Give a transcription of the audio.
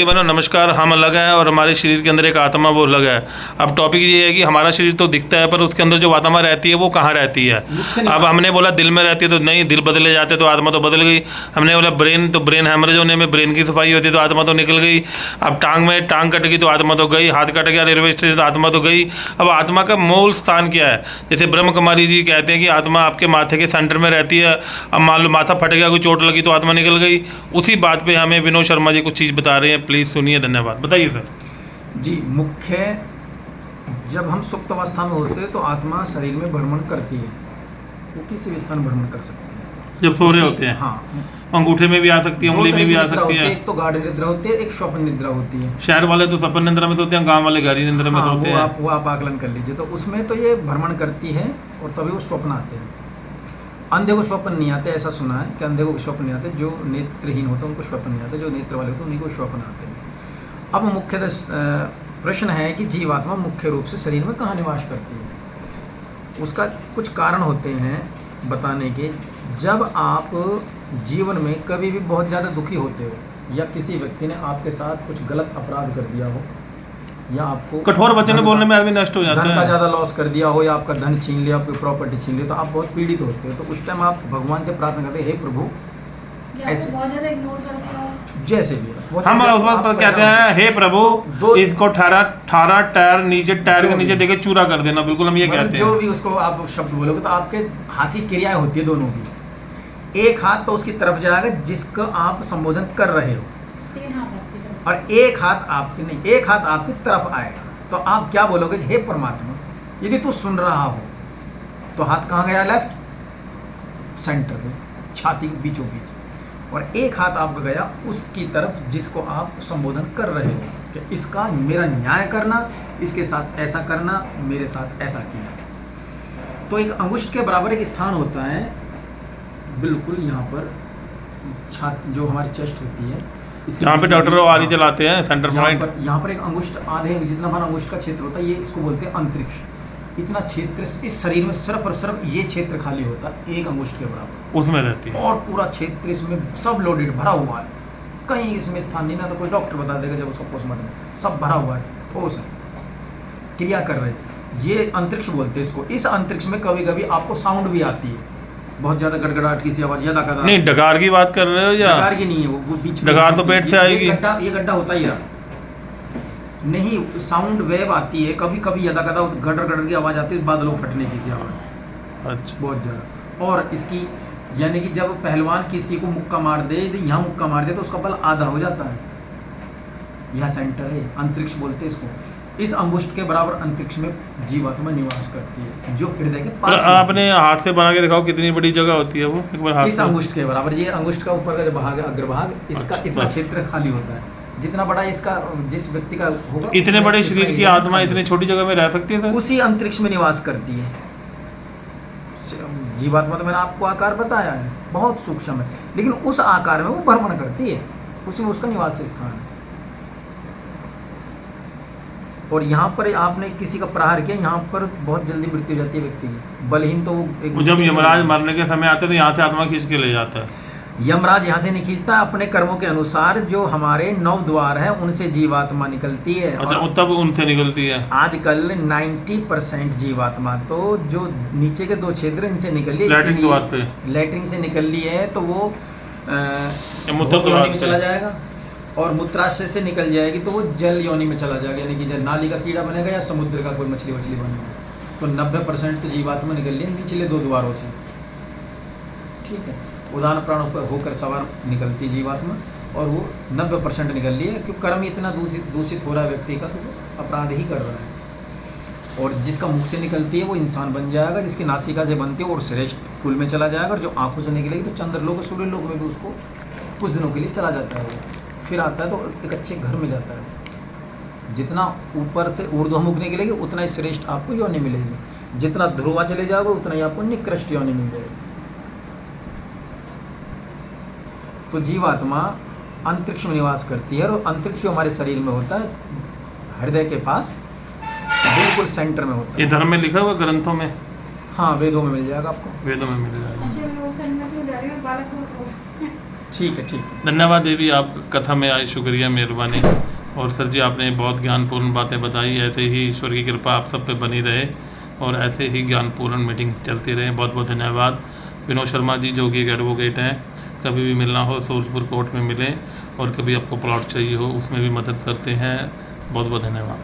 बनो नमस्कार। हम अलग हैं और हमारे शरीर के अंदर एक आत्मा वो अलग है। अब टॉपिक ये है कि हमारा शरीर तो दिखता है पर उसके अंदर जो आत्मा रहती है वो कहाँ रहती है। अब हमने बोला दिल में रहती है तो नहीं, दिल बदले जाते तो आत्मा तो बदल गई। हमने बोला ब्रेन, तो ब्रेन हैमरेज होने में ब्रेन की सफाई होती है तो आत्मा तो निकल गई। अब टांग में टांग कट गई तो आत्मा तो गई। हाथ कट गया रेलवे स्टेशन तो आत्मा तो गई। अब आत्मा का मूल स्थान क्या है? जैसे ब्रह्म कुमारी जी कहते हैं कि आत्मा आपके माथे के सेंटर में रहती है। अब मान लो माथा फट गया, कोई चोट लगी तो आत्मा निकल गई। उसी बात पे हमें विनोद शर्मा जी कुछ चीज़ बता रहे हैं, प्लीज़ सुनिए। धन्यवाद। बताइए सर जी। मुख्य, जब हम सुप्त अवस्था में होते हैं तो आत्मा शरीर में भ्रमण करती है। वो किसी भी स्थान भ्रमण कर सकती है जब सो रहे होते हैं। हाँ, अंगूठे में भी आ सकती है, उंगली में भी आ सकती है। एक तो गाढ़ निद्रा होती है, एक स्वप्न निद्रा होती है। शहर वाले तो सपन निद्रा में सोते हैं, गांव वाले गहरी निद्रा में सोते हैं। वो आप आकलन कर लीजिए। तो उसमें तो ये भ्रमण करती है और तभी वो स्वप्न आते हैं। अंधे को स्वप्न नहीं आते, ऐसा सुना है कि अंधे को स्वप्न नहीं आते। जो नेत्रहीन होते हैं उनको स्वप्न नहीं आते, जो नेत्र वाले होते हैं उन्हीं को स्वप्न आते हैं। अब मुख्यतः प्रश्न है कि जीवात्मा मुख्य रूप से शरीर में कहाँ निवास करती है। उसका कुछ कारण होते हैं बताने के। जब आप जीवन में कभी भी बहुत ज़्यादा दुखी होते हो या किसी व्यक्ति ने आपके साथ कुछ गलत अपराध कर दिया हो या आपको कठोर वचन बोलने में आदमी नष्ट हो जाता है, धन का ज़्यादा लॉस कर दिया हो या आपका धन छीन लिया, आपकी प्रॉपर्टी छीन ली, तो आप बहुत पीड़ित होते हो। तो उस टाइम आप भगवान से प्रार्थना करते हैं, हे प्रभु, ऐसे बहुत ज़्यादा इग्नोर करते हो जैसे भी हम उस वक्त कहते हैं, हे प्रभु इसको 18 टायर नीचे, टायर के नीचे देके चूरा कर देना। बिल्कुल हम ये कहते हैं। जो भी उसको आप शब्द बोलोगे तो आपके हाथ की क्रियाएं होती है दोनों की। एक हाथ तो उसकी तरफ जाएगा जिसका आप संबोधन कर रहे हो, और एक हाथ आपकी नहीं, एक हाथ आपकी तरफ आएगा। तो आप क्या बोलोगे? हे परमात्मा, यदि तू सुन रहा हो तो हाथ कहाँ गया? लेफ्ट सेंटर में, छाती के बीचों बीच। और एक हाथ आपका गया उसकी तरफ जिसको आप संबोधन कर रहे हो कि इसका मेरा न्याय करना, इसके साथ ऐसा करना, मेरे साथ ऐसा किया। तो एक अंगुष्ठ के बराबर एक स्थान होता है बिल्कुल यहाँ पर, छाती जो हमारी चेस्ट होती है, यहाँ पे डॉक्टर आदि चलाते हैं सेंटर पॉइंट। यहाँ पर एक अंगुष्ठ, आधे जितना हमारा अंगुष्ठ का क्षेत्र होता है, ये इसको बोलते हैं अंतरिक्ष। इतना क्षेत्र इस शरीर में सिर्फ और सिर्फ ये क्षेत्र खाली होता है, एक अंगुष्ठ के बराबर उसमें रहती है। और पूरा क्षेत्र इसमें सब लोडेड भरा हुआ है, कहीं इसमें स्थान नहीं। ना तो कोई डॉक्टर बता देगा जब उसका पोस्टमार्टम, सब भरा हुआ है, ठोस है, क्रिया कर रहे हैं। ये अंतरिक्ष बोलते हैं इसको। इस अंतरिक्ष में कभी कभी आपको साउंड भी आती है, बहुत ज़्यादा गड़गड़ाहट की सी आवाज़, ज़्यादा कदा नहीं। डकार की बात कर रहे हो या? डकार की नहीं है, वो बीच में डकार तो पेट से आएगी। ये गड्ढा होता ही है नहीं, साउंड वेव आती है कभी कभी, यदा कदा गड़र गड़र की आवाज़ आती है, बादलों फटने की सी आवाज़। अच्छा। बहुत ज़्यादा। और इसकी यानी कि जब पहलवान किसी को मुक्का मार दे, यहाँ मुक्का मार दे तो उसका बल आधा हो जाता है। यह सेंटर है, अंतरिक्ष बोलते हैं इसको। इस अंगुष्ठ के बराबर अंतरिक्ष में जीवात्मा निवास करती है, जो हृदय के पास। आपने हाथ से बना के दिखाओ कितनी बड़ी जगह होती है वो, एक बार हाथ। इस अंगुष्ठ के बराबर, ये अंगुष्ठ का ऊपर का जो भाग है, अग्रभाग, इसका इतना क्षेत्र खाली होता है। जितना बड़ा इसका जिस व्यक्ति का होगा, इतने बड़े शरीर की आत्मा इतनी छोटी जगह में रह सकती है? उसी अंतरिक्ष में निवास करती है जीवात्मा। तो मैंने आपको आकार बताया है, बहुत सूक्ष्म है, लेकिन उस आकार में वो भ्रमण करती है, उसी में उसका निवास स्थान है। और यहाँ पर आपने किसी का प्रहार किया, यहाँ पर बहुत जल्दी मृत्यु हो जाती है व्यक्ति की। बलहीन तो वो जब यमराज मरने के समय आते तो यहाँ से आत्मा खींच के ले जाता है। यमराज यहाँ से नहीं खींचता, अपने कर्मों के अनुसार जो हमारे 9 द्वार है उनसे जीवात्मा निकलती है। अच्छा, तब उनसे निकलती है। आजकल 90% जीवात्मा तो जो नीचे के 2 क्षेत्र इनसे निकली, लैट्रिन द्वार से, लैट्रिन से निकल ली है, तो वो मूत्र द्वार में चला जाएगा, और मूत्राशय से निकल जाएगी तो वो जल योनि में चला जाएगा, यानी कि नाली का कीड़ा बनेगा या समुद्र का कोई मछली बनेगा। तो 90% तो जीवात्मा निकल ली है निचले 2 द्वारों से। ठीक है, उदान प्राण पर होकर सवार निकलती जीवात्मा, और वो 90% निकल ली है, क्योंकि कर्म इतना दूषित हो रहा है व्यक्ति का, तो वो अपराध ही कर रहा है। और जिसका मुख से निकलती है वो इंसान बन जाएगा, जिसकी नासिका से बनती है और श्रेष्ठ कुल में चला जाएगा, और जो आंखों से निकलेगी तो चंद्रलोक और सूर्यलोक में भी उसको कुछ दिनों के लिए चला जाता है। वो फिर आता है तो एक अच्छे घर में जाता है। जितना ऊपर से ऊर्ध्वमुख निकलेगी उतना ही श्रेष्ठ आपको योनि मिलेगी, जितना ध्रुवा चले जाओगे उतना ही आपको निकृष्ट योनि मिल जाएगी। तो जीवात्मा अंतरिक्ष में निवास करती है, और अंतरिक्ष जो हमारे शरीर में होता है हृदय के पास बिल्कुल सेंटर में होता है। ये धर्म में लिखा हुआ ग्रंथों में? हाँ, वेदों में मिल जाएगा आपको, वेदों में मिल जाएगा। ठीक है, ठीक है। धन्यवाद देवी, आप कथा में आए, शुक्रिया, मेहरबानी। और सर जी, आपने बहुत ज्ञानपूर्ण बातें बताई। ऐसे ही ईश्वर की कृपा आप सब पे बनी रहे और ऐसे ही ज्ञानपूर्ण मीटिंग चलती रहे। बहुत बहुत धन्यवाद। विनोद शर्मा जी जो कि एक एडवोकेट हैं, कभी भी मिलना हो सूरजपुर कोर्ट में मिलें, और कभी आपको प्लॉट चाहिए हो उसमें भी मदद करते हैं। बहुत बहुत धन्यवाद।